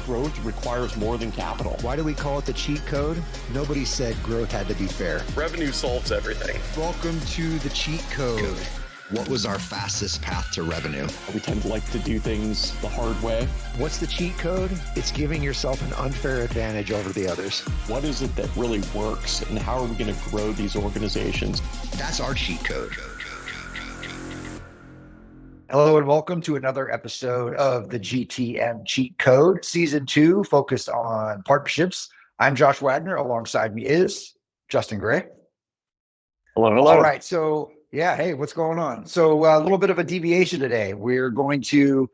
growth requires more than capital. Why do we call it the cheat code? Nobody said growth had to be fair. Revenue solves everything. Welcome to the cheat code. What was our fastest path to revenue? We tend to like to do things the hard way. What's the cheat code? It's giving yourself an unfair advantage over the others. What is it that really works, and how are we going to grow these organizations? That's our cheat code. Hello and welcome to another episode of the GTM Cheat Code, Season 2, focused on partnerships. I'm Josh Wagner. Alongside me is Justin Gray. Hello, hello. All right, so hey, what's going on? So a little bit of a deviation today. We're going to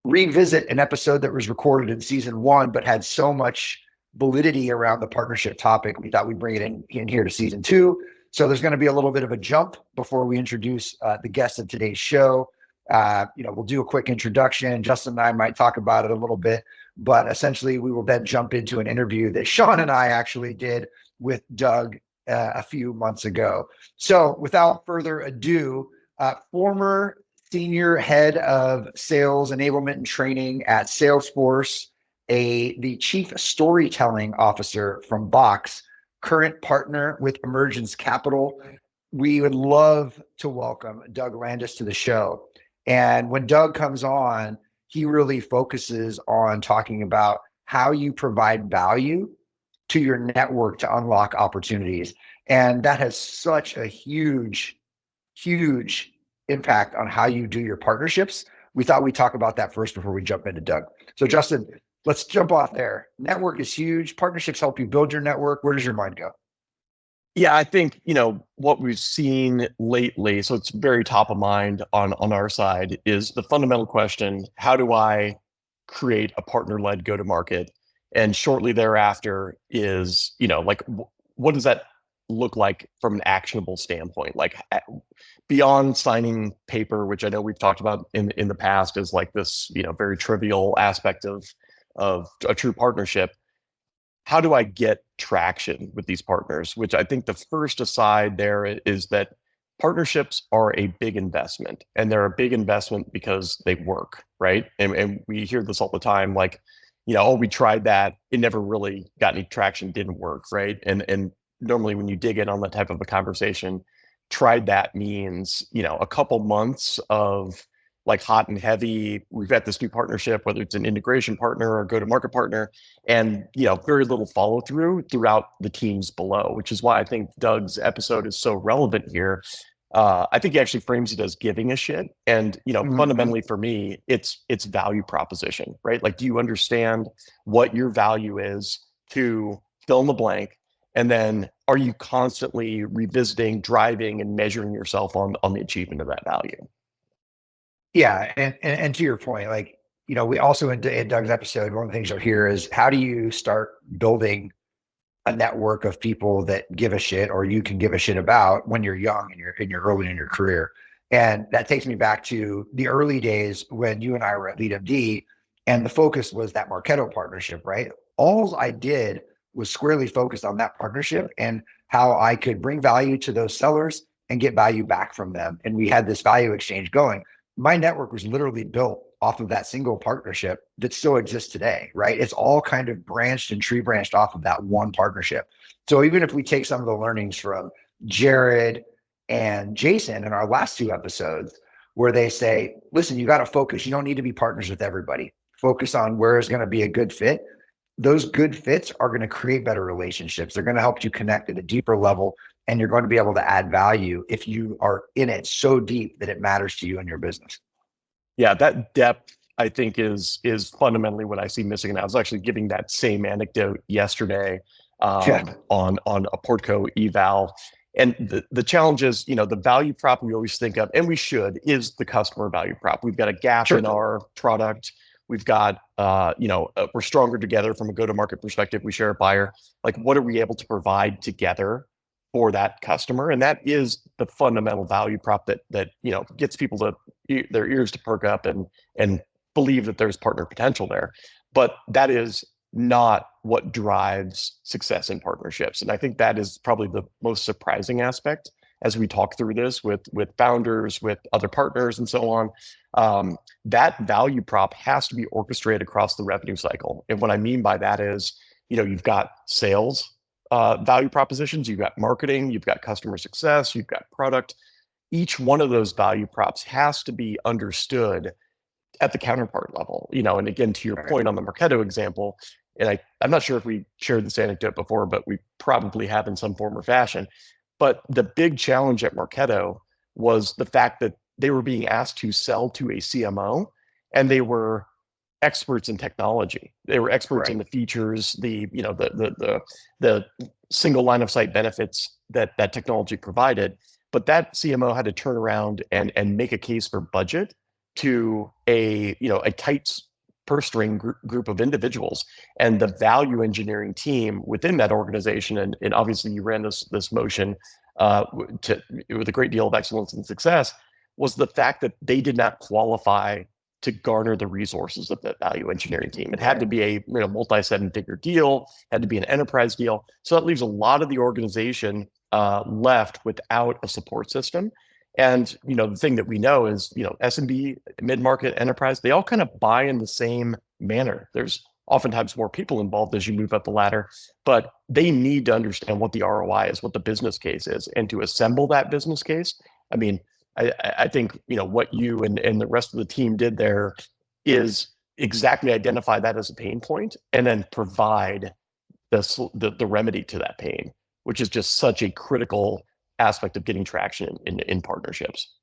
revisit an episode that was recorded in Season 1, but had so much validity around the partnership topic. We thought we'd bring it in here to Season 2. So there's going to be a little bit of a jump before we introduce the guest of today's show. We'll do a quick introduction. Justin and I might talk about it a little bit, but essentially we will then jump into an interview that Sean and I actually did with Doug a few months ago. So without further ado, former senior head of sales enablement and training at Salesforce, the chief storytelling officer from Box, current partner with Emergence Capital. We would love to welcome Doug Landis to the show. And when Doug comes on, he really focuses on talking about how you provide value to your network to unlock opportunities. And that has such a huge, huge impact on how you do your partnerships. We thought we'd talk about that first before we jump into Doug. So Justin, let's jump off there. Network is huge. Partnerships help you build your network. Where does your mind go? Yeah, I think, what we've seen lately, so it's very top of mind on our side, is the fundamental question: how do I create a partner-led go-to-market? And shortly thereafter is, what does that look like from an actionable standpoint? Like beyond signing paper, which I know we've talked about in the past as like this, very trivial aspect of a true partnership. How do I get traction with these partners? Which I think the first aside there is that partnerships are a big investment, and they're a big investment because they work, right? And we hear this all the time, like, we tried that, it never really got any traction, didn't work, right? And normally when you dig in on that type of a conversation, tried that means, a couple months of like hot and heavy, we've got this new partnership, whether it's an integration partner or go-to-market partner, and very little follow-through throughout the teams below, which is why I think Doug's episode is so relevant here. I think he actually frames it as giving a shit. And, fundamentally for me, it's value proposition, right? Like, do you understand what your value is to fill in the blank? And then are you constantly revisiting, driving, and measuring yourself on the achievement of that value? Yeah. And to your point, like, we also in Doug's episode, one of the things you'll hear is how do you start building a network of people that give a shit, or you can give a shit about, when you're young and you're early in your career. And that takes me back to the early days when you and I were at LeadMD, and the focus was that Marketo partnership, right? All I did was squarely focused on that partnership and how I could bring value to those sellers and get value back from them. And we had this value exchange going. My network was literally built off of that single partnership that still exists today, right? It's all kind of branched and tree branched off of that one partnership. So even if we take some of the learnings from Jared and Jason in our last two episodes, where they say, listen, you got to focus. You don't need to be partners with everybody. Focus on where is going to be a good fit. Those good fits are going to create better relationships. They're going to help you connect at a deeper level, and you're going to be able to add value if you are in it so deep that it matters to you and your business. Yeah, that depth, I think, is fundamentally what I see missing. And I was actually giving that same anecdote yesterday on a Portco eval. And the challenge is, the value prop we always think of, and we should, is the customer value prop. We've got a gap in our product. We've got, we're stronger together from a go-to-market perspective. We share a buyer. Like, what are we able to provide together for that customer? And that is the fundamental value prop that gets people to their ears to perk up and believe that there's partner potential there. But that is not what drives success in partnerships. And I think that is probably the most surprising aspect as we talk through this with founders, with other partners, and so on. That value prop has to be orchestrated across the revenue cycle. And what I mean by that is, you've got sales value propositions, you've got marketing, you've got customer success, you've got product. Each one of those value props has to be understood at the counterpart level. And again, to your point on the Marketo example, and I'm not sure if we shared this anecdote before, but we probably have in some form or fashion. But the big challenge at Marketo was the fact that they were being asked to sell to a CMO, and they were experts in technology. They were experts in the features, the single line of sight benefits that technology provided. But that CMO had to turn around and make a case for budget to a tight purse string group of individuals, and the value engineering team within that organization. And obviously you ran this motion with a great deal of excellence and success, was the fact that they did not qualify to garner the resources of that value engineering team. It had to be a multi-7-figure deal, had to be an enterprise deal. So that leaves a lot of the organization left without a support system. And the thing that we know is SMB, mid-market, enterprise, they all kind of buy in the same manner. There's oftentimes more people involved as you move up the ladder, but they need to understand what the ROI is, what the business case is, and to assemble that business case. I mean, I think what you and the rest of the team did there is exactly identify that as a pain point and then provide the remedy to that pain, which is just such a critical aspect of getting traction in partnerships.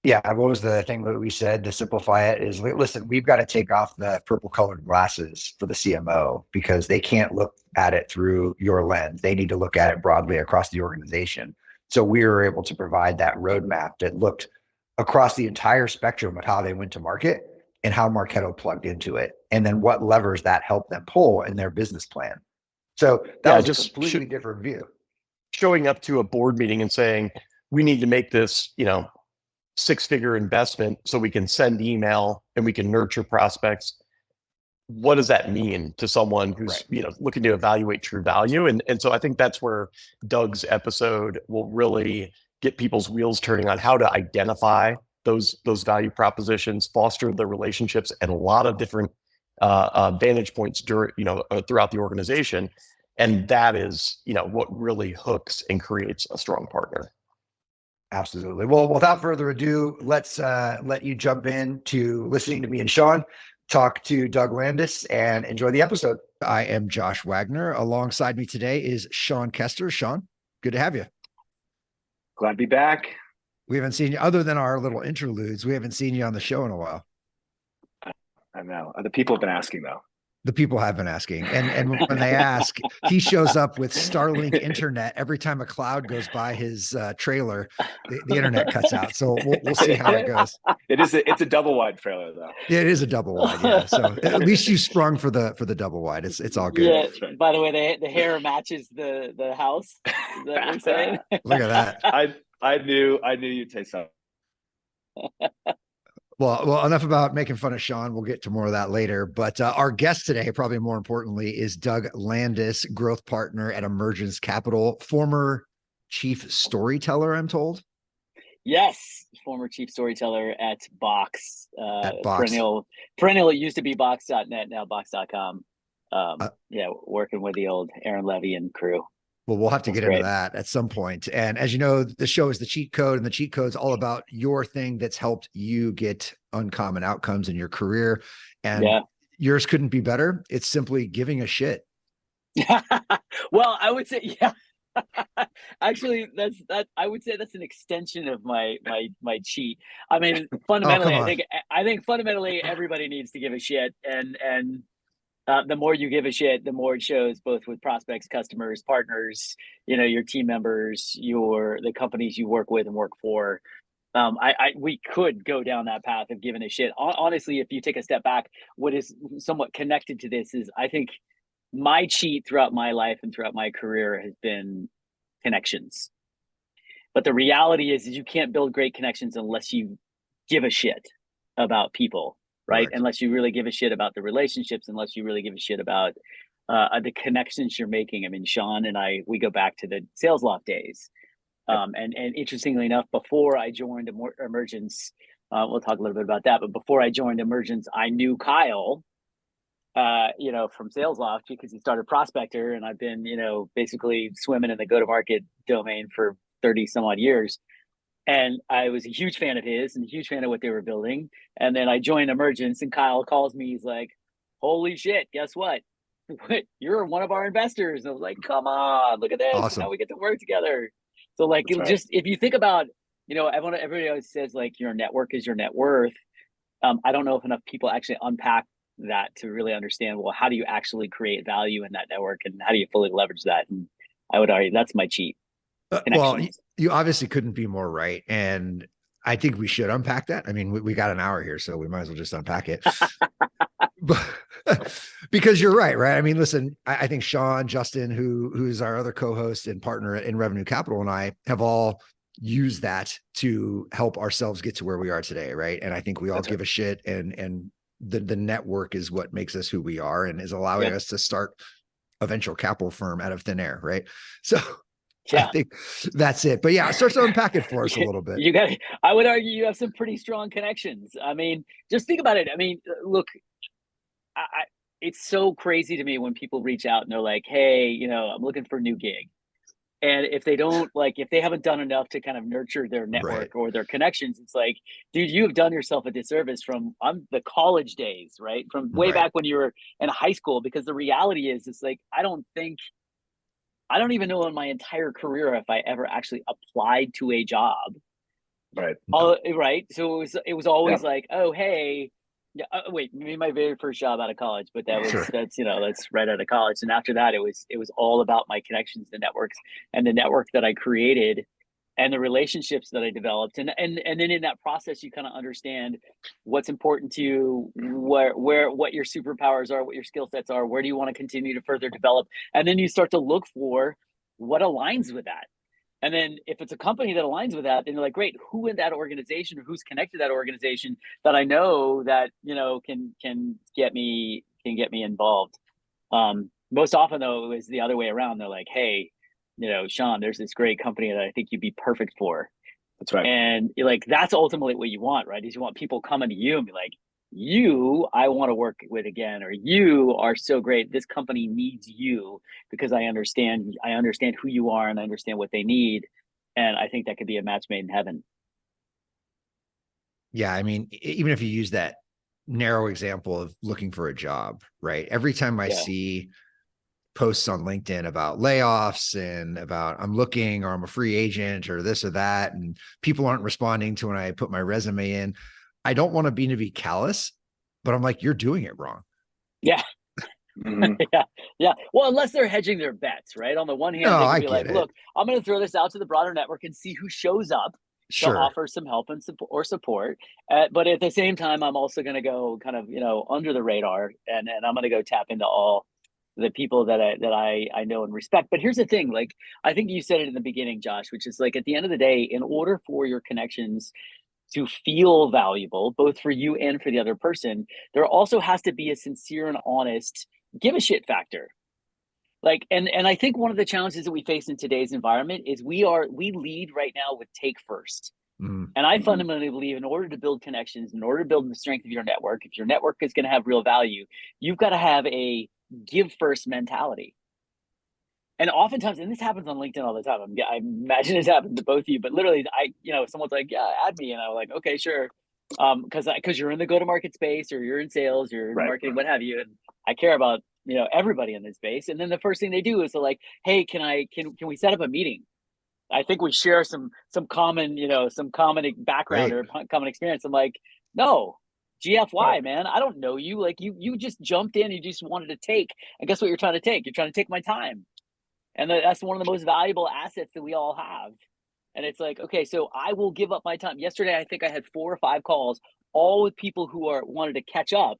Yeah, what was the thing that we said to simplify it is, listen, we've got to take off the purple colored glasses for the CMO, because they can't look at it through your lens. They need to look at it broadly across the organization. So we were able to provide that roadmap that looked across the entire spectrum of how they went to market and how Marketo plugged into it, and then what levers that helped them pull in their business plan. So that was just a completely different view. Showing up to a board meeting and saying, we need to make this, 6-figure investment so we can send email and we can nurture prospects. What does that mean to someone who's looking to evaluate true value? And so I think that's where Doug's episode will really get people's wheels turning on how to identify those value propositions, foster the relationships at a lot of different vantage points throughout the organization. And that is what really hooks and creates a strong partner. Absolutely. Well, without further ado, let's let you jump in to listening to me and Sean talk to Doug Landis and enjoy the episode. I am Josh Wagner. Alongside me today is Sean Kester. Sean, good to have you. Glad to be back. We haven't seen you, other than our little interludes, we haven't seen you on the show in a while. I know. The people have been asking, though. The people have been asking. And when they ask, he shows up with Starlink internet. Every time a cloud goes by his trailer, the internet cuts out. So we'll see how it goes. It's a double wide trailer, though. Yeah, it is a double wide. Yeah. So at least you sprung for the double wide. It's all good. Yeah. Right. By the way, the hair matches the house. Is that what you're saying? Look at that. I knew you'd say something. Well, enough about making fun of Sean. We'll get to more of that later. But our guest today, probably more importantly, is Doug Landis, growth partner at Emergence Capital, former chief storyteller, I'm told. Yes, former chief storyteller at Box. At Box. Perennial. It used to be Box.net, now Box.com. Working with the old Aaron Levy and crew. Well, we'll have to get into that at some point. And as you know, the show is the cheat code, and the cheat code is all about your thing that's helped you get uncommon outcomes in your career. And yours couldn't be better. It's simply giving a shit. Well, I would say, actually, I would say that's an extension of my cheat. I mean, fundamentally, I think fundamentally everybody needs to give a shit, and the more you give a shit, the more it shows, both with prospects, customers, partners, your team members, the companies you work with and work for. We could go down that path of giving a shit. Honestly, if you take a step back, what is somewhat connected to this is, I think my cheat throughout my life and throughout my career has been connections. But the reality is you can't build great connections unless you give a shit about people. Right. Unless you really give a shit about the relationships, unless you really give a shit about the connections you're making. I mean, Sean and we go back to the Sales Loft days. And interestingly enough, before I joined Emergence, we'll talk a little bit about that. But before I joined Emergence, I knew Kyle, from SalesLoft because he started Prospector, and I've been, basically swimming in the go-to-market domain for 30 some odd years. And I was a huge fan of his and a huge fan of what they were building. And then I joined Emergence, and Kyle calls me. He's like, "Holy shit, guess what? You're one of our investors." And I was like, "Come on, look at this. Awesome. How we get to work together." So like, if you think about, everybody always says like your network is your net worth. I don't know if enough people actually unpack that to really understand, well, how do you actually create value in that network, and how do you fully leverage that? And I would argue that's my cheat. Well, you obviously couldn't be more right. And I think we should unpack that. I mean, we got an hour here, so we might as well just unpack it. But, because you're right? I mean, listen, I think Sean, Justin, who's our other co-host and partner in Revenue Capital, and I have all used that to help ourselves get to where we are today, right? And I think we all give a shit, and the network is what makes us who we are and is allowing us to start a venture capital firm out of thin air, right? So I think that's it. But yeah, start to unpack it for us a little bit. I would argue you have some pretty strong connections. I mean, just think about it. I mean, look, it's so crazy to me when people reach out and they're like, "Hey, I'm looking for a new gig." And if they don't, if they haven't done enough to kind of nurture their network or their connections, it's like, dude, you have done yourself a disservice from the college days, right? From way back when you were in high school, because the reality is, it's like, I don't even know in my entire career if I ever actually applied to a job. Right. Right. So it was always like, oh, hey, wait, maybe my very first job out of college, but that's right out of college. And after that, it was all about my connections, the networks, and the network that I created, and the relationships that I developed. And then in that process, you kind of understand what's important to you, what your superpowers are, what your skill sets are, where do you want to continue to further develop. And then you start to look for what aligns with that. And then if it's a company that aligns with that, then you're like, great, who in that organization or who's connected to that organization that I know that, can get me involved. Most often though, it was the other way around. They're like, "Hey, Sean, there's this great company that I think you'd be perfect for." That's right. And you're like, that's ultimately what you want, right? Is you want people coming to you and be like, I want to work with again, or you are so great. This company needs you because I understand who you are and I understand what they need. And I think that could be a match made in heaven. Yeah. I mean, even if you use that narrow example of looking for a job, right? Every time I see posts on LinkedIn about layoffs and about I'm looking, or I'm a free agent, or this or that, and people aren't responding to when I put my resume in, I don't want to be callous, but I'm like, you're doing it wrong. Yeah. Yeah. Well, unless they're hedging their bets, right? On the one hand, they can be like, look, I'm going to throw this out to the broader network and see who shows up to offer some help and support. But at the same time, I'm also going to go kind of, under the radar, and I'm going to go tap into all the people that I know and respect. But here's the thing, like, I think you said it in the beginning, Josh, which is like, at the end of the day, in order for your connections to feel valuable, both for you and for the other person, there also has to be a sincere and honest give a shit factor. Like, and I think one of the challenges that we face in today's environment is we lead right now with take first. And I fundamentally believe in order to build connections, in order to build the strength of your network, if your network is going to have real value, you've got to have a give first mentality. And oftentimes, and this happens on LinkedIn all the time. I imagine it's happened to both of you, but literally, someone's like, "Yeah, add me," and I'm like, "Okay, sure," because you're in the go-to-market space, or you're in sales, or in marketing, what have you, and I care about everybody in this space. And then the first thing they do is they're like, "Hey, can we set up a meeting? I think we share some common background or common experience." I'm like, "No, GFY, man, I don't know you. Like you just jumped in, you just wanted to take, and guess what you're trying to take? You're trying to take my time." And that's one of the most valuable assets that we all have. And it's like, okay, so I will give up my time. Yesterday, I think I had 4 or 5 calls, all with people who wanted to catch up.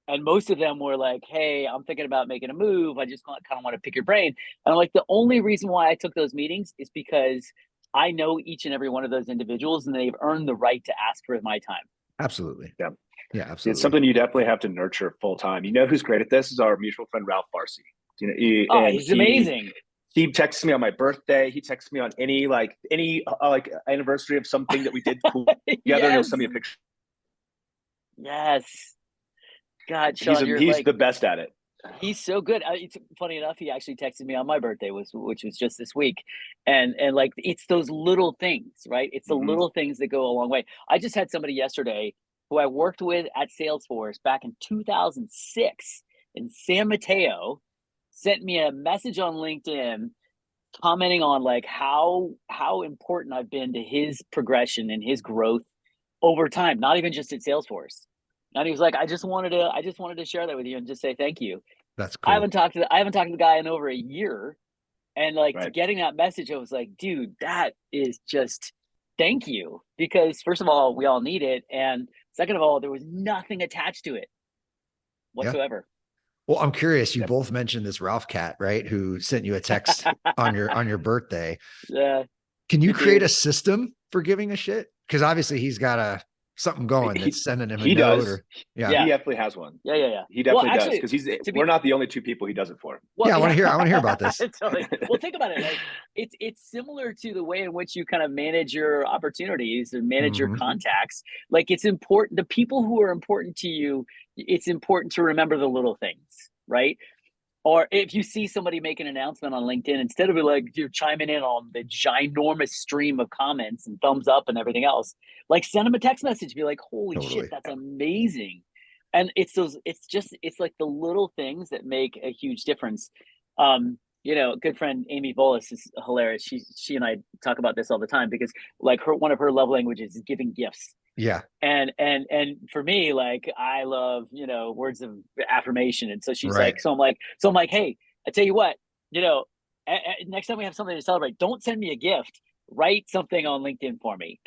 And most of them were like, "Hey, I'm thinking about making a move. I just kind of want to pick your brain." And I'm like, the only reason why I took those meetings is because I know each and every one of those individuals, and they've earned the right to ask for my time. Absolutely. Yeah. Yeah, absolutely. It's something you definitely have to nurture full time. Who's great at this is our mutual friend, Ralph Farsi. He's amazing. He texts me on my birthday. He texts me on any anniversary of something that we did cool together. Yes. He'll send me a picture. Yes. God, Sean, He's the best at it. He's so good. It's funny enough. He actually texted me on my birthday, which was just this week, and like it's those little things, right? It's the little things that go a long way. I just had somebody yesterday who I worked with at Salesforce back in 2006 in San Mateo, sent me a message on LinkedIn commenting on like how important I've been to his progression and his growth over time, not even just at Salesforce. And he was like, I just wanted to share that with you and just say thank you. That's cool. I haven't talked to the guy in over a year. And like getting that message, I was like, dude, that is just thank you. Because first of all, we all need it. And second of all, there was nothing attached to it whatsoever. Yeah. Well, I'm curious. You both mentioned this Ralph cat, right? Who sent you a text on your birthday. Yeah. Can you create a system for giving a shit? Because obviously he's got something going that's sending him a note. Does. He definitely has one. Yeah. He definitely does because we're not the only two people he does it for. Well, I want to hear about this. Well, think about it. Like it's similar to the way in which you kind of manage your opportunities and manage your contacts. Like it's important. The people who are important to you, it's important to remember the little things, right? Or if you see somebody make an announcement on LinkedIn, instead of like you're chiming in on the ginormous stream of comments and thumbs up and everything else, like send them a text message, be like, holy shit, that's amazing. And it's like the little things that make a huge difference. Good friend Amy Bolus is hilarious. She and I talk about this all the time because like one of her love languages is giving gifts. Yeah. And for me, like I love, words of affirmation. And so she's like, so I'm like, hey, I tell you what, next time we have something to celebrate, don't send me a gift, write something on LinkedIn for me.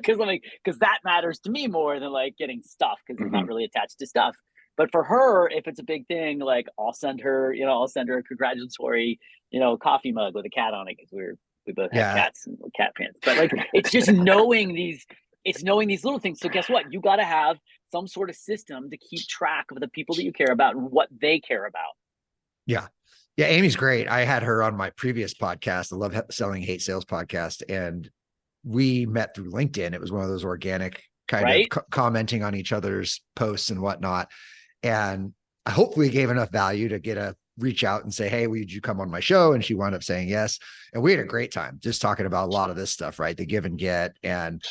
Cause that matters to me more than like getting stuff. Cause I'm not really attached to stuff. But for her, if it's a big thing, like I'll send her a congratulatory, coffee mug with a cat on it. Cause we both have cats and cat fans, but like, it's just knowing these little things. So guess what? You got to have some sort of system to keep track of the people that you care about and what they care about. Yeah. Yeah. Amy's great. I had her on my previous podcast, the Love Selling Hate Sales podcast. And we met through LinkedIn. It was one of those organic kind of commenting on each other's posts and whatnot. And I hopefully gave enough value to reach out and say, hey, would you come on my show? And she wound up saying yes. And we had a great time just talking about a lot of this stuff, right? The give and get and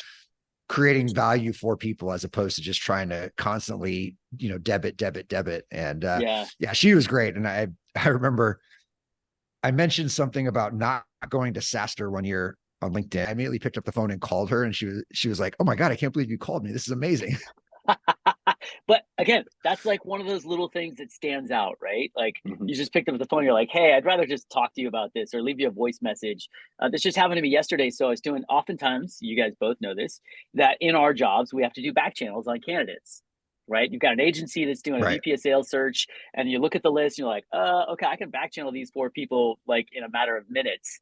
creating value for people as opposed to just trying to constantly, debit. And she was great. And I remember I mentioned something about not going to SaaStr one year on LinkedIn. I immediately picked up the phone and called her and she was like, oh my God, I can't believe you called me. This is amazing. But again, that's like one of those little things that stands out, right? Like you just picked up the phone. You're like, hey, I'd rather just talk to you about this or leave you a voice message. This just happened to me yesterday. So I was doing, oftentimes, you guys both know this, that in our jobs, we have to do back channels on candidates, right? You've got an agency that's doing a VP of sales search and you look at the list and you're like, okay, I can back channel these 4 people like in a matter of minutes.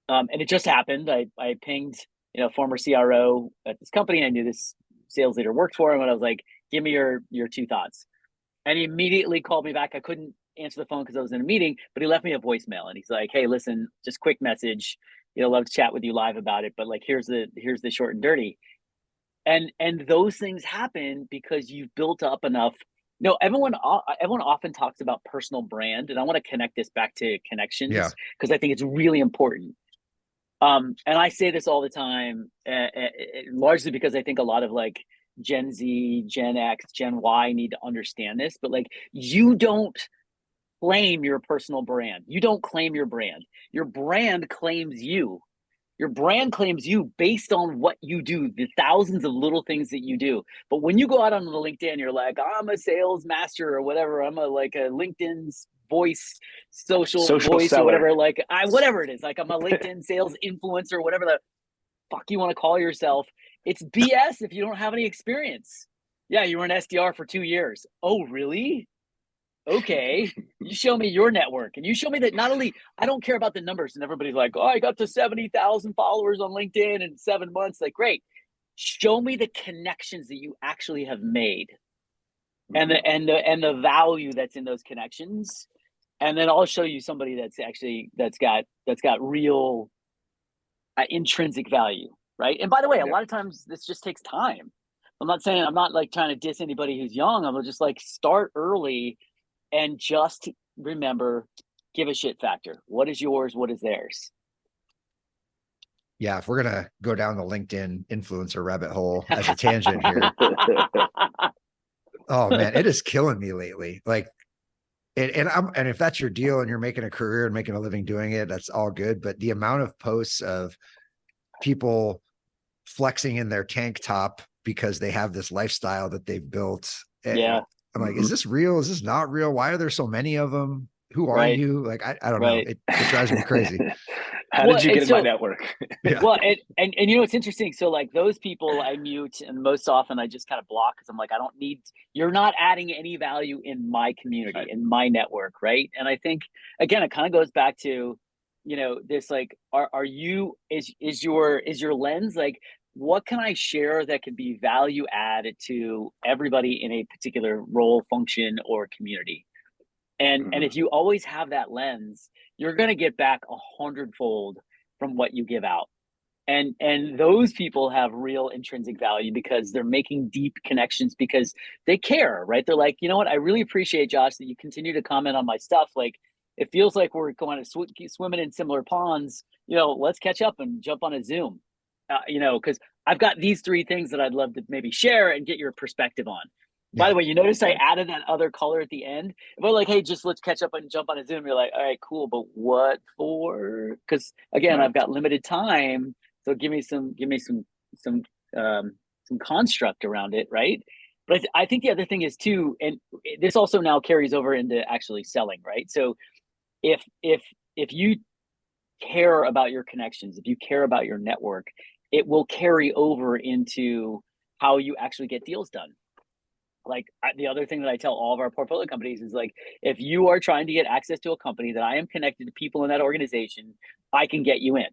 And it just happened. I pinged, former CRO at this company. I knew this sales leader worked for him. And I was like, give me your 2 thoughts. And he immediately called me back. I couldn't answer the phone because I was in a meeting, but he left me a voicemail and he's like, hey, listen, just quick message, love to chat with you live about it. But like, here's the short and dirty. And those things happen because you've built up enough. Everyone often talks about personal brand. And I want to connect this back to connections because I think it's really important. And I say this all the time, largely because I think a lot of like Gen Z, Gen X, Gen Y need to understand this, but like you don't claim your personal brand. You don't claim your brand. Your brand claims you. Your brand claims you based on what you do, the thousands of little things that you do. But when you go out on the LinkedIn, you're like, I'm a sales master or whatever. I'm a LinkedIn's voice, social voice seller. Or whatever. Like whatever it is, like I'm a LinkedIn sales influencer, whatever the fuck you want to call yourself. It's BS if you don't have any experience. Yeah, you were an SDR for 2 years. Oh, really? Okay. You show me your network and you show me that not only I don't care about the numbers and everybody's like, oh, I got to 70,000 followers on LinkedIn in 7 months. Like, great. Show me the connections that you actually have made and the value that's in those connections. and then I'll show you somebody that's got real intrinsic value, right? And by the way, a lot of times this just takes time. I'm not like trying to diss anybody who's young. I'm just like, start early and just remember, give a shit factor. What is yours? What is theirs? Yeah, if we're gonna go down the LinkedIn influencer rabbit hole as a tangent here, oh man, it is killing me lately. Like, and if that's your deal and you're making a career and making a living doing it, that's all good. But the amount of posts of people flexing in their tank top because they have this lifestyle that they've built. Yeah. I'm like, is this real? Is this not real? Why are there so many of them? Who are you? Like, I don't know. It drives me crazy. How did you get in my network? Yeah. Well, and you know, it's interesting. So like those people I mute, and most often I just kind of block because I'm like, I don't need, you're not adding any value in my community, in my network. Right. And I think, again, it kind of goes back to, you know, this, like, is your lens like, what can I share that can be value added to everybody in a particular role, function, or community? And if you always have that lens, you're going to get back 100-fold from what you give out. And those people have real intrinsic value because they're making deep connections because they care, right? They're like, you know what? I really appreciate, Josh, that you continue to comment on my stuff. Like, it feels like we're going to keep swimming in similar ponds. You know, let's catch up and jump on a Zoom. You know, because I've got these 3 things that I'd love to maybe share and get your perspective on. Yeah. By the way, you notice I added that other color at the end. If we're like, hey, just let's catch up and jump on a Zoom, you're like, all right, cool, but what for? Because again, I've got limited time, so give me some construct around it, right? But I think the other thing is too, and this also now carries over into actually selling, right? So if you care about your connections, if you care about your network, it will carry over into how you actually get deals done. Like, the other thing that I tell all of our portfolio companies is, like, if you are trying to get access to a company that I am connected to people in that organization, I can get you in.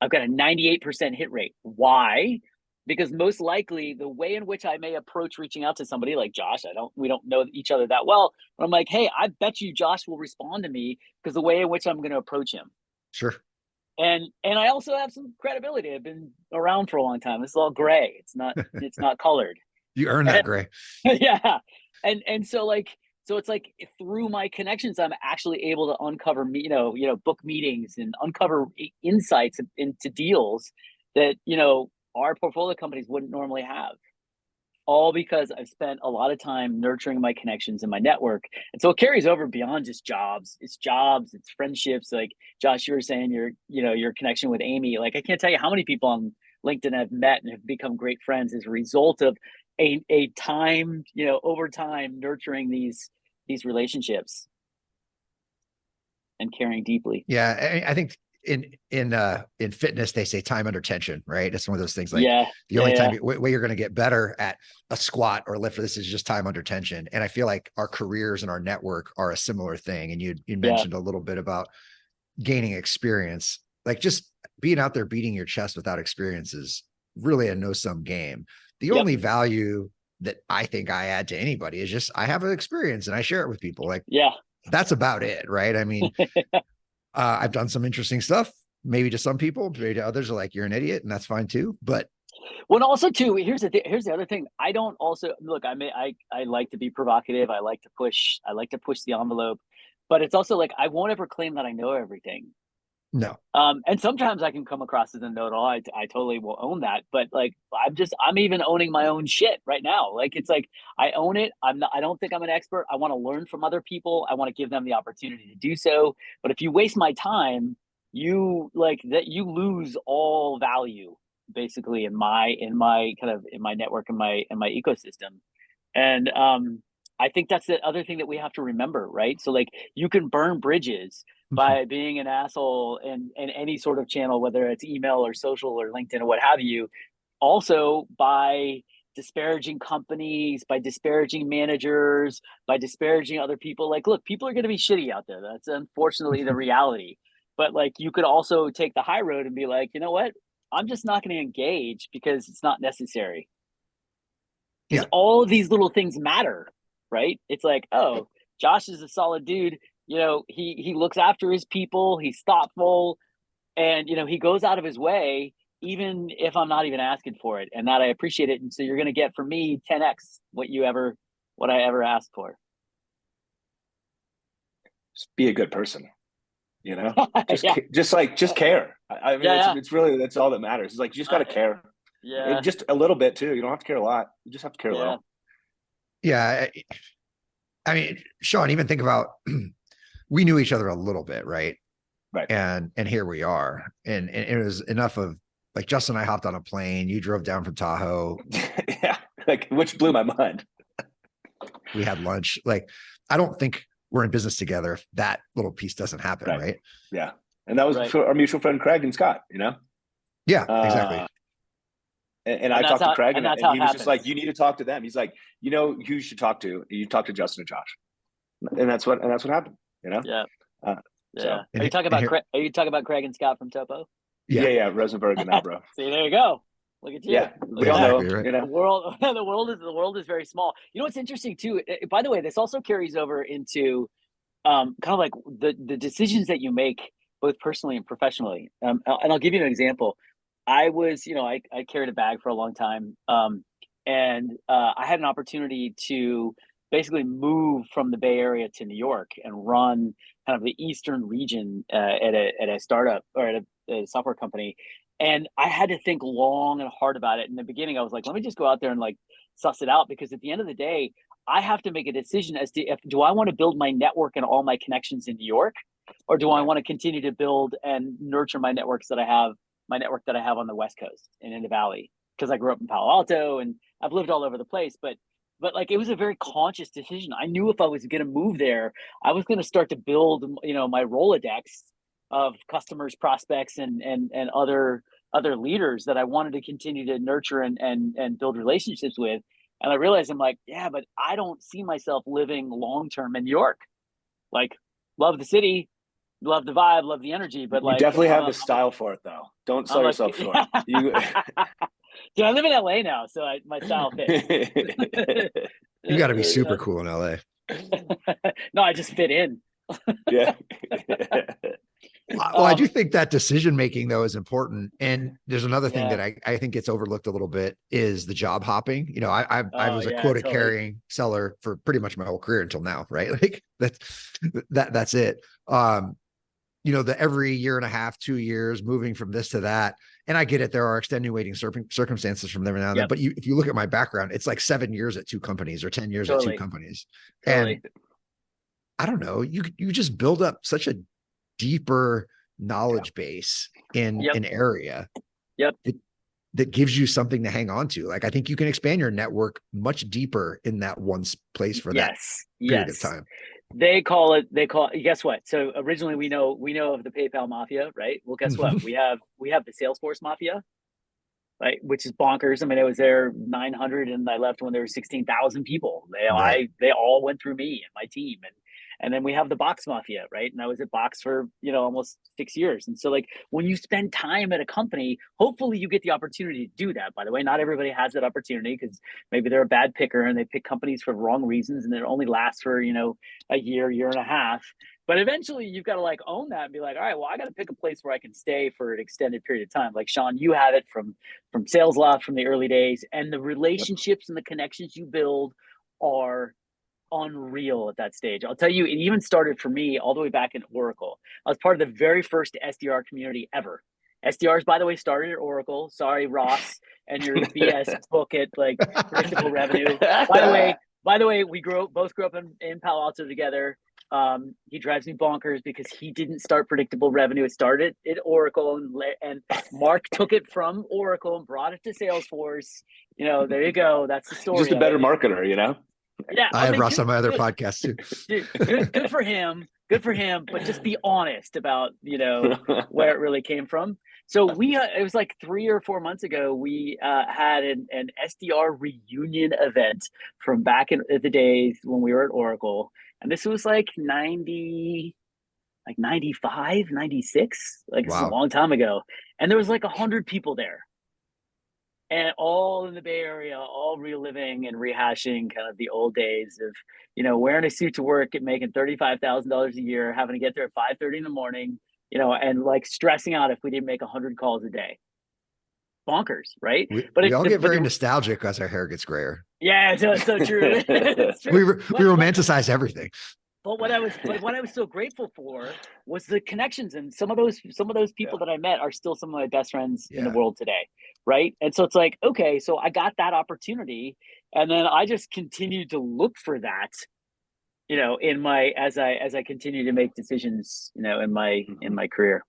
I've got a 98% hit rate. Why? Because most likely the way in which I may approach reaching out to somebody like Josh, we don't know each other that well, but I'm like, hey, I bet you Josh will respond to me because the way in which I'm going to approach him. Sure. And I also have some credibility. I've been around for a long time. This is all gray. It's not colored. You earned that gray. Yeah. And so it's like through my connections, I'm actually able to uncover, book meetings and uncover insights into deals that, our portfolio companies wouldn't normally have. All because I've spent a lot of time nurturing my connections in my network. And so it carries over beyond just jobs. It's jobs, it's friendships. Like, Josh, you were saying your connection with Amy. Like, I can't tell you how many people on LinkedIn I've met and have become great friends as a result of a time, over time, nurturing these relationships and caring deeply. Yeah, I think in fitness they say time under tension, right? It's one of those things, like, the only way you're going to get better at a squat or lift for this is just time under tension. And I feel like our careers and our network are a similar thing. And you mentioned a little bit about gaining experience, like just being out there beating your chest without experience is really a no-sum game. The only value that I think I add to anybody is just, I have an experience and I share it with people. Like, that's about it. Right. I mean, I've done some interesting stuff, maybe to some people, maybe to others are like, you're an idiot, and that's fine too. But also too, here's the other thing. I don't also look, I like to be provocative. I like to push the envelope, but it's also like, I won't ever claim that I know everything. No. And sometimes I can come across as a know-it-all. I totally will own that. But like, I'm even owning my own shit right now. Like, it's like, I own it. I don't think I'm an expert. I want to learn from other people. I want to give them the opportunity to do so. But if you waste my time, you lose all value basically in my network, in my ecosystem. And I think that's the other thing that we have to remember, right? So like, you can burn bridges by being an asshole in any sort of channel, whether it's email or social or LinkedIn or what have you. Also by disparaging companies, by disparaging managers, by disparaging other people. Like, look, people are going to be shitty out there. That's unfortunately the reality. But like, you could also take the high road and be like, you know what? I'm just not going to engage because it's not necessary. Because all of these little things matter, right? It's like, oh, Josh is a solid dude. he looks after his people. He's thoughtful, and he goes out of his way, even if I'm not even asking for it, and that I appreciate it. And so you're going to get from me 10x what I ever asked for. Just be a good person, just Yeah. just care. I mean, it's really, that's all that matters. It's like, you just got to care. Yeah. And just a little bit too. You don't have to care a lot. You just have to care a little. Yeah. I mean, Sean, even think about, we knew each other a little bit, right? Right. And here we are. And it was enough of, like, Justin and I hopped on a plane. You drove down from Tahoe. Yeah. Like, which blew my mind. We had lunch. Like, I don't think we're in business together if that little piece doesn't happen, right? Yeah. And that was for our mutual friend Craig and Scott, Yeah, exactly. And I talked to Craig, and he was just like, you need to talk to them. He's like, who you should talk to? You talk to Justin and Josh. And that's what happened, Yeah. So, Are you talking about Craig and Scott from Topo? Yeah. Rosenberg and Nabro. See, there you go. Look at you. Yeah, we all know. Right? The world is very small. What's interesting too? By the way, this also carries over into kind of like the decisions that you make, both personally and professionally. And I'll give you an example. I was, I carried a bag for a long time, and I had an opportunity to basically move from the Bay Area to New York and run kind of the Eastern region at a startup or at a software company. And I had to think long and hard about it. In the beginning, I was like, let me just go out there and like suss it out, because at the end of the day, I have to make a decision as to do I want to build my network and all my connections in New York, or do I want to continue to build and nurture my network that I have on the West Coast and in the Valley, because I grew up in Palo Alto and I've lived all over the place. But like, it was a very conscious decision. I knew if I was going to move there, I was going to start to build, my Rolodex of customers, prospects, and other leaders that I wanted to continue to nurture and build relationships with. And I realized, I'm like, yeah, but I don't see myself living long-term in New York. Like, love the city, love the vibe, love the energy, but you definitely have the style for it, though. Don't sell yourself short. Dude, I live in LA now, so my style fits. You got to be super cool in LA. No, I just fit in. Yeah. Well, I do think that decision making, though, is important. And there's another thing that I think gets overlooked a little bit is the job hopping. I was a quota carrying seller for pretty much my whole career until now, right? Like that's it. The every year and a half, 2 years, moving from this to that. And I get it. There are extenuating circumstances from there now and then. But if you look at my background, it's like 7 years at 2 companies or 10 years at 2 companies. And I don't know, you just build up such a deeper knowledge base in an area that gives you something to hang on to. Like, I think you can expand your network much deeper in that one place for that period of time. They call it, guess what? So originally we know of the PayPal mafia, right? Well, guess what? We have the Salesforce mafia, right? Which is bonkers. I mean, I was there 900 and I left when there were 16,000 people. They all went through me and my team. And then we have the Box Mafia, right? And I was at Box for, almost 6 years. And so, like, when you spend time at a company, hopefully you get the opportunity to do that. By the way, not everybody has that opportunity, because maybe they're a bad picker and they pick companies for the wrong reasons, and it only lasts for, a year and a half. But eventually you've got to like own that and be like, all right, well, I got to pick a place where I can stay for an extended period of time. Like, Sean, you had it from Sales Loft from the early days, and the relationships and the connections you build are unreal at that stage. I'll tell you, it even started for me all the way back in Oracle. I was part of the very first SDR community ever. SDRs, by the way, started at Oracle. Sorry, Ross, and your BS book at like predictable revenue. By the way, we both grew up in Palo Alto together. He drives me bonkers because he didn't start predictable revenue. It started at Oracle, and Mark took it from Oracle and brought it to Salesforce. There you go. That's the story. Just a better marketer, Yeah, I had Ross on my other podcast too. Dude, good for him. Good for him. But just be honest about where it really came from. So it was like 3 or 4 months ago. We had an SDR reunion event from back in the days when we were at Oracle, and this was like 95, 96. Like, wow. This is a long time ago, and there was like 100 people there. and all in the Bay Area, all reliving and rehashing kind of the old days of, wearing a suit to work and making $35,000 a year, having to get there at 5:30 in the morning, and like stressing out if we didn't make 100 calls a day. Bonkers, right? We all get very nostalgic as our hair gets grayer. Yeah, so true. It's true. We romanticize everything. But what I was so grateful for was the connections, and some of those people that I met are still some of my best friends in the world today, right? And so it's like, okay, so I got that opportunity, and then I just continued to look for that, in my as I continue to make decisions, in my career.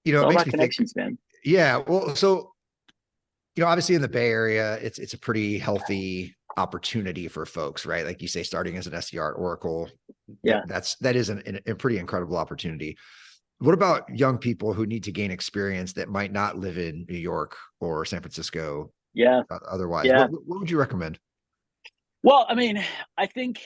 It makes about me connections, think, man. Yeah, well, so obviously in the Bay Area, it's a pretty healthy opportunity for folks, right? Like you say, starting as an SDR at Oracle, that is a pretty incredible opportunity. What about young people who need to gain experience that might not live in New York or San Francisco? Otherwise, what would you recommend? Well, I mean, I think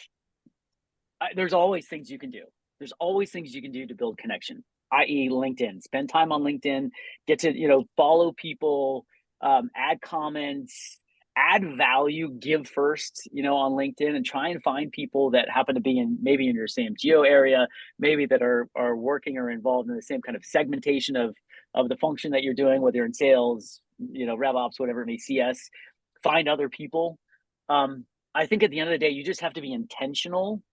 there's always things you can do. There's always things you can do to build connection, i.e. LinkedIn. Spend time on LinkedIn, get to, follow people, add comments, add value, give first, on LinkedIn, and try and find people that happen to be maybe in your same geo area, maybe that are working or involved in the same kind of segmentation of the function that you're doing, whether you're in sales, RevOps, whatever it may, CS. Find other people. I think at the end of the day, you just have to be intentional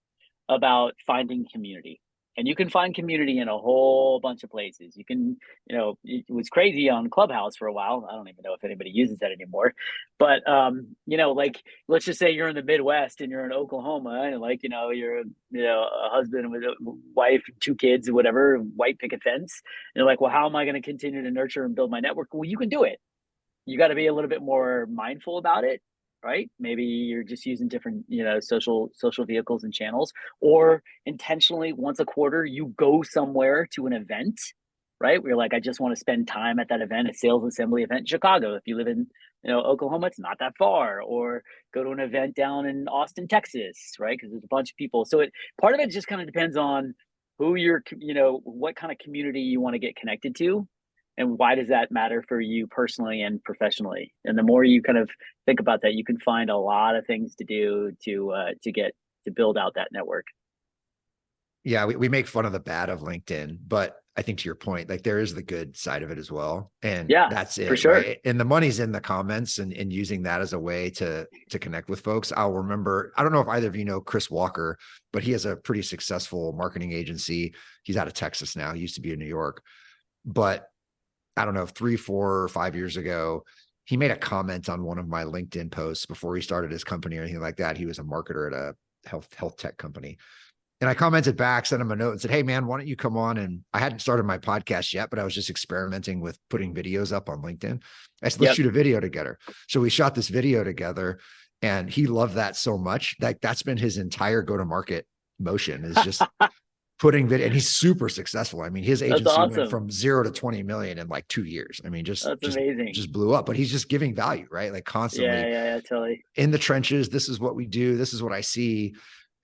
about finding community. And you can find community in a whole bunch of places. You can, it was crazy on Clubhouse for a while. I don't even know if anybody uses that anymore. But, like, let's just say you're in the Midwest and you're in Oklahoma, and like, you're, a husband with a wife, 2 kids or whatever, white picket fence. And you're like, well, how am I going to continue to nurture and build my network? Well, you can do it. You got to be a little bit more mindful about it. Right? Maybe you're just using different, social vehicles and channels, or intentionally once a quarter, you go somewhere to an event, right? Where you're like, I just want to spend time at that event, a sales assembly event in Chicago. If you live in, Oklahoma, it's not that far. Or go to an event down in Austin, Texas, right? Because there's a bunch of people. So part of it just kind of depends on who you're, what kind of community you want to get connected to. And why does that matter for you personally and professionally? And the more you kind of think about that, you can find a lot of things to do to build out that network. Yeah, we make fun of the bad of LinkedIn, but I think to your point, like there is the good side of it as well. And that's it. For sure. Right? And the money's in the comments and using that as a way to connect with folks. I'll remember, I don't know if either of you know Chris Walker, but he has a pretty successful marketing agency. He's out of Texas now. He used to be in New York, but I don't know, 3, 4, or 5 years ago, he made a comment on one of my LinkedIn posts before he started his company or anything like that. He was a marketer at a health tech company. And I commented back, sent him a note and said, hey man, why don't you come on? And I hadn't started my podcast yet, but I was just experimenting with putting videos up on LinkedIn. I said, let's shoot a video together. So we shot this video together and he loved that so much that that's been his entire go-to-market motion, is just putting video, and he's super successful. I mean, his agency went from 0 to 20 million in like 2 years. I mean, just amazing. Just blew up, but he's just giving value, right? Like constantly totally in the trenches. This is what we do. This is what I see,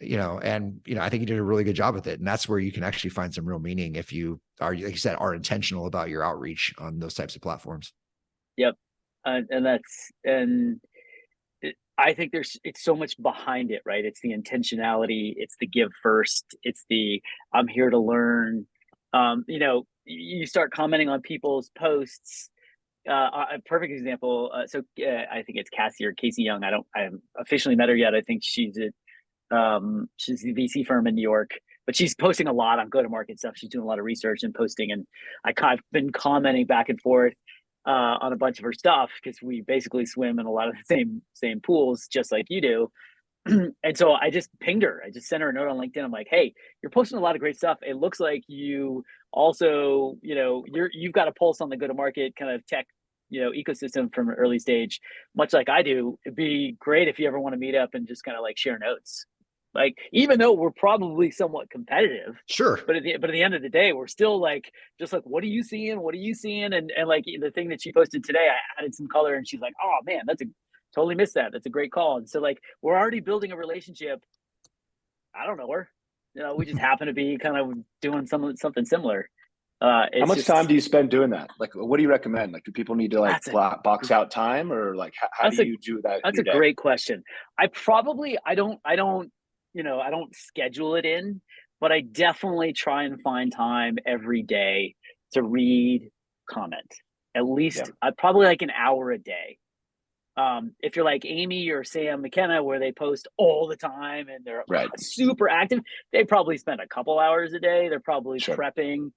and, I think he did a really good job with it. And that's where you can actually find some real meaning if you are, like you said, are intentional about your outreach on those types of platforms. Yep. I think it's so much behind it, right? It's the intentionality, it's the give first, it's the I'm here to learn. You start commenting on people's posts. A perfect example. I think it's Casey Young. I haven't officially met her yet. I think she's the VC firm in New York, but she's posting a lot on go-to-market stuff. She's doing a lot of research and posting, and I've been commenting back and forth on a bunch of her stuff because we basically swim in a lot of the same pools, just like you do. And so I just pinged her. I just sent her a note on LinkedIn. I'm like, hey, you're posting a lot of great stuff. It looks like you also, you've got a pulse on the go-to-market kind of tech, ecosystem from an early stage, much like I do. It'd be great if you ever want to meet up and just kind of like share notes. Like, even though we're probably somewhat competitive, sure, but at the end of the day, we're still like, just like, what are you seeing? What are you seeing? And like the thing that she posted today, I added some color, and she's like, oh man, totally missed that. That's a great call. And so like, we're already building a relationship. I don't know her, we just happen to be kind of doing something similar. How much time do you spend doing that? Like, what do you recommend? Like, do people need to like box out time, or like how do you do that? That's a great question. I don't schedule it in, but I definitely try and find time every day to read, comment. At least probably like an hour a day. If you're like Amy or Sam McKenna, where they post all the time and they're super active, they probably spend a couple hours a day. They're probably prepping,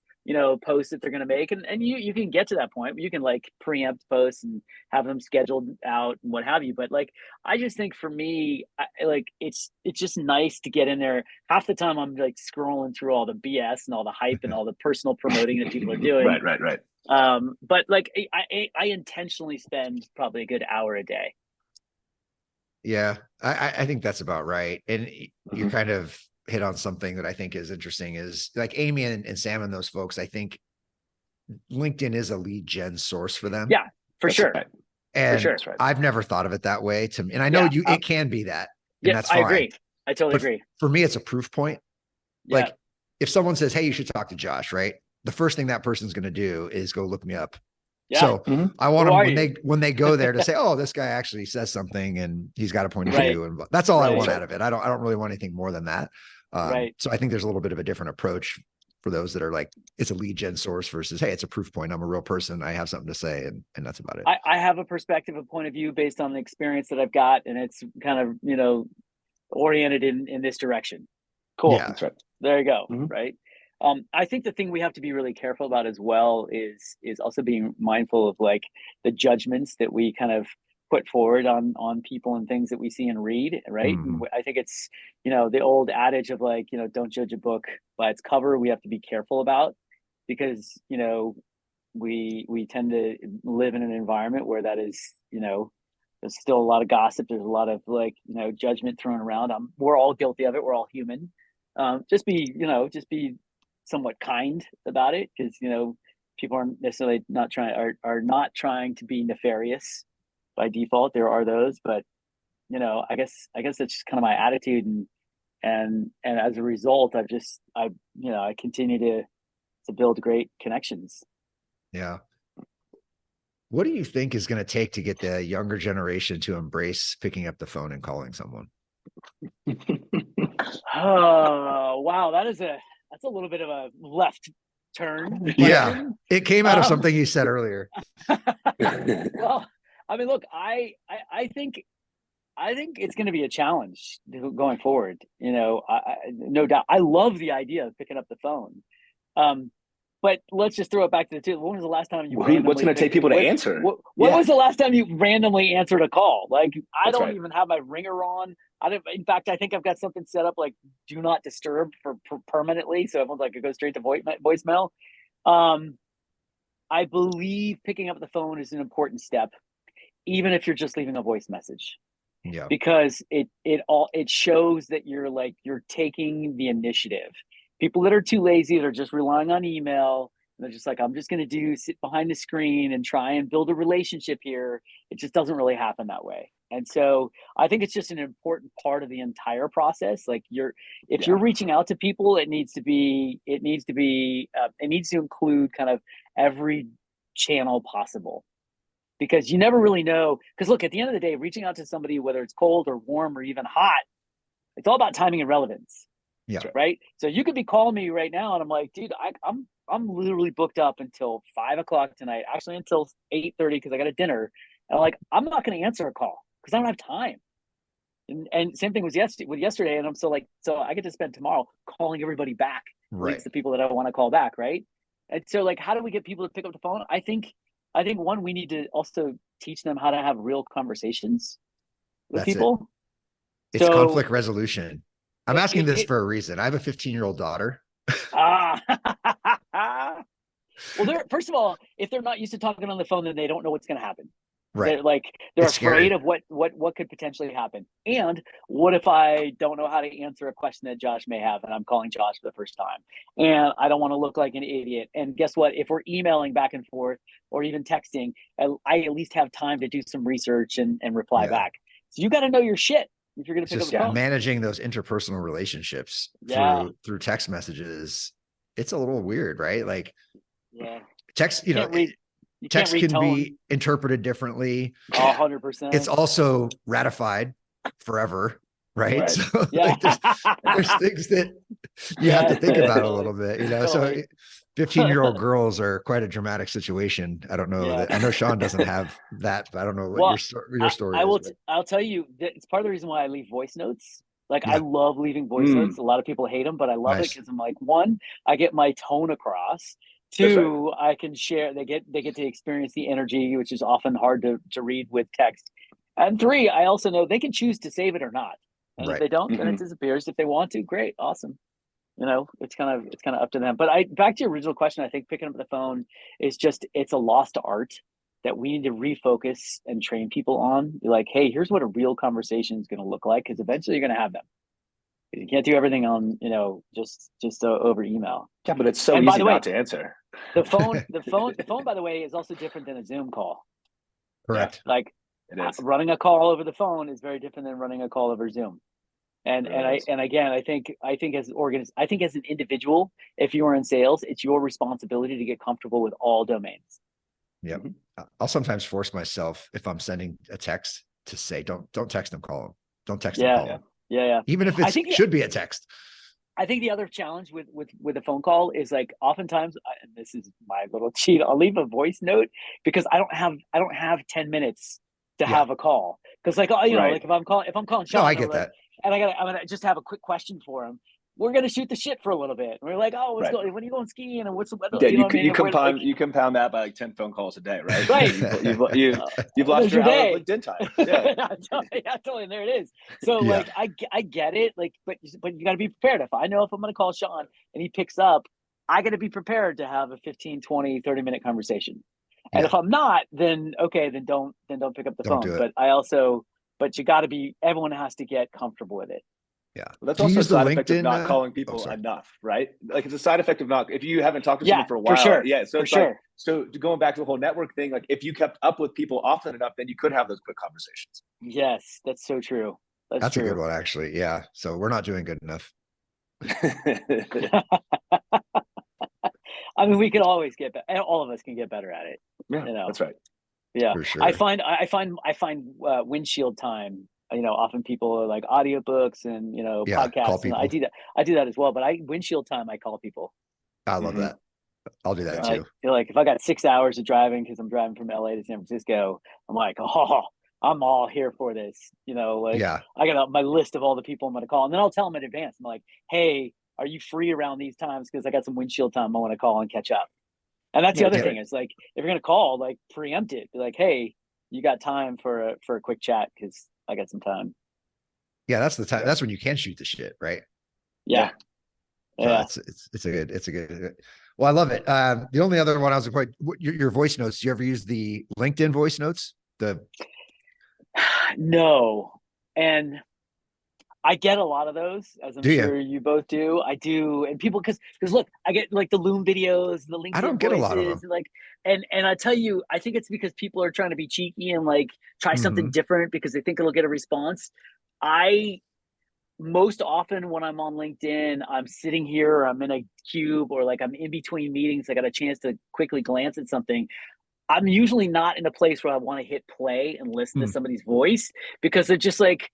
posts that they're going to make. And you can get to that point. You can like preempt posts and have them scheduled out and what have you. But like, I just think for me, it's just nice to get in there. Half the time I'm like scrolling through all the BS and all the hype and all the personal promoting that people are doing. Right. But like I intentionally spend probably a good hour a day. Yeah, I think that's about right. And you kind of hit on something that I think is interesting is like Amy and Sam and those folks, I think LinkedIn is a lead gen source for them. Yeah, for sure. Right. And I've never thought of it that way to me. And I know it can be that. And that's fine. I agree. I totally agree. For me, it's a proof point. Like if someone says, hey, you should talk to Josh, right? The first thing that person's going to do is go look me up. Yeah. So I want them when they go there to say, oh, this guy actually says something and he's got a point of view. And that's all I want out of it. I don't really want anything more than that. So I think there's a little bit of a different approach for those that are like, it's a lead gen source versus, hey, it's a proof point. I'm a real person. I have something to say. And that's about it. I have a perspective, a point of view based on the experience that I've got. And it's kind of, oriented in this direction. Cool. Yeah, that's right. There you go. Right. I think the thing we have to be really careful about as well is also being mindful of like the judgments that we kind of put forward on people and things that we see and read, right? And I think it's, the old adage of like, don't judge a book by its cover. We have to be careful about because, we tend to live in an environment where that is, there's still a lot of gossip. There's a lot of like, judgment thrown around. We're all guilty of it. We're all human. Just be somewhat kind about it because people aren't necessarily are not trying to be nefarious by default. There are those, but I guess that's just kind of my attitude, and as a result, I continue to build great connections. Yeah. What do you think is going to take to get the younger generation to embrace picking up the phone and calling someone? Oh, wow, that's a little bit of a left turn. Yeah, it came out of something you said earlier. Well, I mean, look, I think it's going to be a challenge going forward. No doubt. I love the idea of picking up the phone. But let's just throw it back to the two. When was the last time you? What's going to take people to answer? When was the last time you randomly answered a call? Like I don't even have my ringer on. In fact, I think I've got something set up like do not disturb for permanently, so everyone's like it goes straight to voicemail. I believe picking up the phone is an important step, even if you're just leaving a voice message. Yeah, because it shows that you're taking the initiative. People that are too lazy, they're just relying on email. And they're just like, I'm just going to sit behind the screen and try and build a relationship here. It just doesn't really happen that way. And so I think it's just an important part of the entire process. Like you're reaching out to people, it needs to include kind of every channel possible. Because you never really know. Because look, at the end of the day, reaching out to somebody, whether it's cold or warm or even hot, it's all about timing and relevance. Yeah. Right. So you could be calling me right now, and I'm like, dude, I'm literally booked up until 5:00 tonight. Actually, until 8:30 because I got a dinner. And I'm like, I'm not going to answer a call because I don't have time. And same thing with yesterday. And I'm so I get to spend tomorrow calling everybody back. Right. At least the people that I want to call back. Right. And so how do we get people to pick up the phone? I think one, we need to also teach them how to have real conversations with people. It's conflict resolution. I'm asking this for a reason. I have a 15-year-old daughter. Well, first of all, if they're not used to talking on the phone, then they don't know what's going to happen. Right. They're afraid of what could potentially happen. And what if I don't know how to answer a question that Josh may have, and I'm calling Josh for the first time, and I don't want to look like an idiot. And guess what? If we're emailing back and forth or even texting, I at least have time to do some research and reply back. So you got to know your shit. If you're going to pick up the phone. Managing those interpersonal relationships through text messages, it's a little weird, right? Like Yeah. Text, you can't read text can tone. be interpreted differently. 100%. It's also ratified forever, right? Right. So Yeah. there's things that you have to think about a little bit, Totally. So 15-year-old girls are quite a dramatic situation. I don't know that. I know Sean doesn't have that, but I don't know what your story is. I'll tell you that it's part of the reason why I leave voice notes. Like I love leaving voice notes. A lot of people hate them, but I love it because I'm like, one, I get my tone across. Two, I can share. They get to experience the energy, which is often hard to read with text. And three, I also know they can choose to save it or not. And if they don't, then it disappears. If they want to, great, awesome. It's kind of up to them. But back to your original question, I think picking up the phone is it's a lost art that we need to refocus and train people on. Be like, hey, here's what a real conversation is going to look like, because eventually you're going to have them. You can't do everything on, just over email. Yeah, but it's so easy not to answer. The phone, by the way, is also different than a Zoom call. Correct. Yeah, like running a call over the phone is very different than running a call over Zoom. And again, I think as an individual, if you are in sales, it's your responsibility to get comfortable with all domains. Yeah. I'll sometimes force myself, if I'm sending a text, to say, don't text them, call them. Don't text them, call them. Yeah. Even if it should be a text. I think the other challenge with a phone call is like oftentimes, and this is my little cheat, I'll leave a voice note because I don't have 10 minutes to have a call. Because like, like if I'm calling Sean, I get that. And I'm gonna just have a quick question for him. We're gonna shoot the shit for a little bit. We're like, oh, when are you going skiing and what's the weather? Yeah, you compound that by like 10 phone calls a day, right? Right. You've lost your hour of LinkedIn time. Yeah. Totally. And there it is. So like I get it. Like, but you got to be prepared. If I'm gonna call Sean and he picks up, I got to be prepared to have a 15, 20, 30-minute conversation. And if I'm not, then okay, then don't pick up the phone. But you got to be. Everyone has to get comfortable with it. Yeah, well, that's also a side effect of not calling people enough, right? Like it's a side effect of not if you haven't talked to someone for a while. For sure. Yeah, so it's like going back to the whole network thing. Like if you kept up with people often enough, then you could have those quick conversations. Yes, that's so true. That's true. A good one, actually. Yeah. So we're not doing good enough. I mean, we can always get better. All of us can get better at it. Yeah, that's right. Yeah, for sure. I find windshield time. Often people are like audiobooks and podcasts. And I do that as well. But windshield time, I call people. I love that. I'll do that too. Like if I got 6 hours of driving because I'm driving from LA to San Francisco, I'm like, oh, I'm all here for this. I got my list of all the people I'm going to call, and then I'll tell them in advance. I'm like, hey, are you free around these times? Because I got some windshield time I want to call and catch up. And that's the other thing. It's like, if you're going to call, like preempt it. Be like, hey, you got time for a quick chat because I got some time. Yeah, that's the time. That's when you can shoot the shit, right? Yeah. So it's a good. Well, I love it. The only other one I was quite your voice notes. Do you ever use the LinkedIn voice notes? No, and I get a lot of those, as I'm sure you both do. I do, and people because look, I get like the Loom videos, the LinkedIn. I don't get a lot of them. Like, and I tell you, I think it's because people are trying to be cheeky and like try something different because they think it'll get a response. Most often when I'm on LinkedIn, I'm sitting here, or I'm in a cube, or like I'm in between meetings. I got a chance to quickly glance at something. I'm usually not in a place where I want to hit play and listen to somebody's voice because they're just like,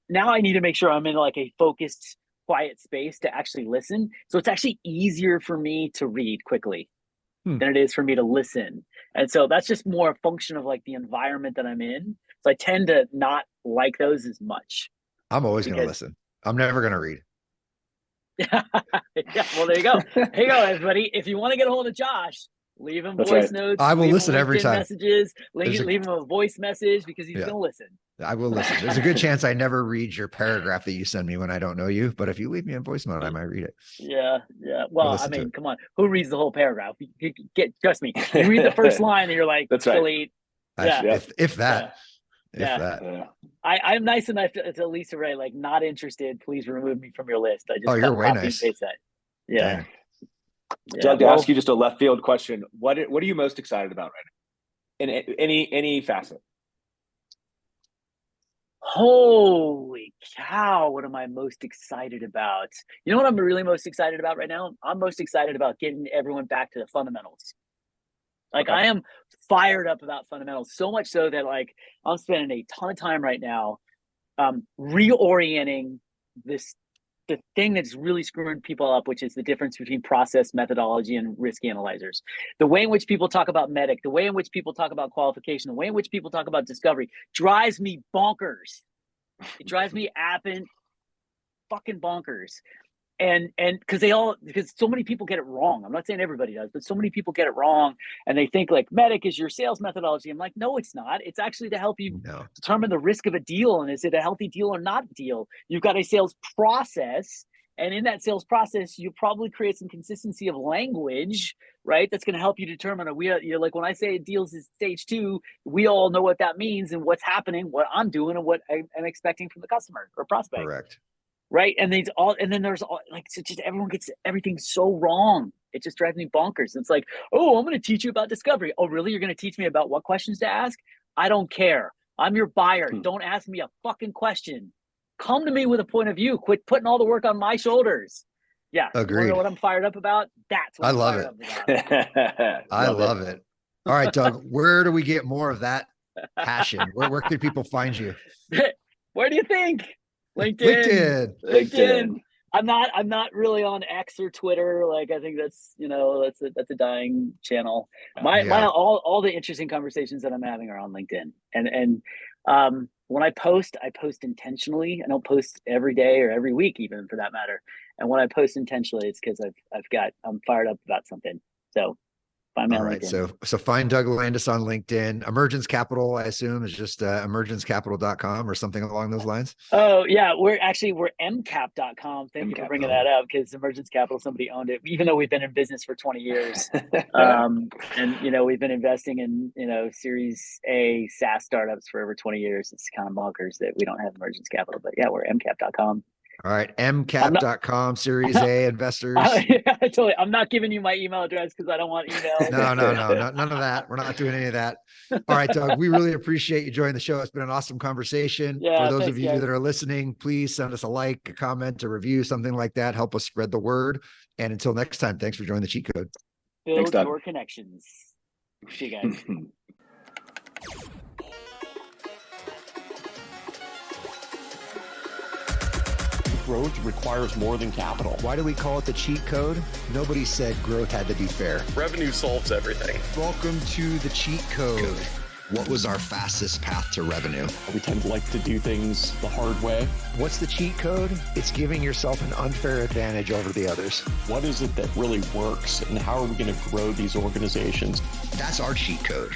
now I need to make sure I'm in like a focused, quiet space to actually listen. So it's actually easier for me to read quickly than it is for me to listen. And so that's just more a function of like the environment that I'm in. So I tend to not like those as much. I'm always going to listen. I'm never going to read. Yeah. Well, there you go. Here you go, everybody. If you want to get a hold of Josh, leave him voice notes. I will listen every time. Messages. Leave him a voice message because he's going to listen. I will listen. There's a good chance I never read your paragraph that you send me when I don't know you, but if you leave me a voice note, I might read it. Yeah. Well, I mean, come on. Who reads the whole paragraph? Trust me. You read the first line and you're like, that's right. Delete. Yeah. If that. I'm nice enough to at least write like not interested. Please remove me from your list. I just you're way nice. Paste that. Yeah. Dang. Doug, to ask you just a left field question, what are you most excited about right now? In any facet? Holy cow! What am I most excited about? You know what I'm really most excited about right now? I'm most excited about getting everyone back to the fundamentals. Like I am fired up about fundamentals, so much so that like I'm spending a ton of time right now reorienting the thing that's really screwing people up, which is the difference between process, methodology, and risk analyzers. The way in which people talk about medic, the way in which people talk about qualification, the way in which people talk about discovery drives me bonkers. It drives me fucking bonkers. And because so many people get it wrong. I'm not saying everybody does, but so many people get it wrong, and they think like medic is your sales methodology. I'm like, no, it's not. It's actually to help you determine the risk of a deal, and is it a healthy deal or not deal. You've got a sales process, and in that sales process, you probably create some consistency of language, right? That's going to help you determine like when I say deals is stage 2, we all know what that means and what's happening, what I'm doing, and what I'm expecting from the customer or prospect. Correct. Right. And then there's all like, so just everyone gets everything so wrong. It just drives me bonkers. It's like, oh, I'm going to teach you about discovery. Oh, really? You're going to teach me about what questions to ask? I don't care. I'm your buyer. Don't ask me a fucking question. Come to me with a point of view. Quit putting all the work on my shoulders. Yeah. Agreed. You want to know what I'm fired up about? That's what I love it. I love it. All right, Doug, where do we get more of that passion? Where can people find you? Where do you think? LinkedIn. I'm not really on X or Twitter. Like I think that's a dying channel. All the interesting conversations that I'm having are on LinkedIn. And when I post intentionally. I don't post every day or every week, even for that matter. And when I post intentionally, it's because I'm fired up about something. So find me on LinkedIn. So find Doug Landis on LinkedIn. Emergence Capital, I assume, is just emergencecapital.com or something along those lines. Oh yeah, we're mcap.com. Thank you for bringing that up, because Emergence Capital, somebody owned it, even though we've been in business for 20 years. And we've been investing in Series A SaaS startups for over 20 years. It's kind of bonkers that we don't have Emergence Capital, but yeah, we're mcap.com. All right, mcap.com, Series A investors. Totally. I'm not giving you my email address because I don't want email. No, none of that. We're not doing any of that. All right, Doug, we really appreciate you joining the show. It's been an awesome conversation. Yeah, for those of you that are listening, please send us a like, a comment, a review, something like that. Help us spread the word. And until next time, thanks for joining the Cheat Code. Build your connections. See you guys. Growth requires more than capital. Why do we call it the cheat code? Nobody said growth had to be fair. Revenue solves everything. Welcome to the cheat code. What was our fastest path to revenue? We tend to like to do things the hard way. What's the cheat code? It's giving yourself an unfair advantage over the others. What is it that really works, and how are we going to grow these organizations? That's our cheat code.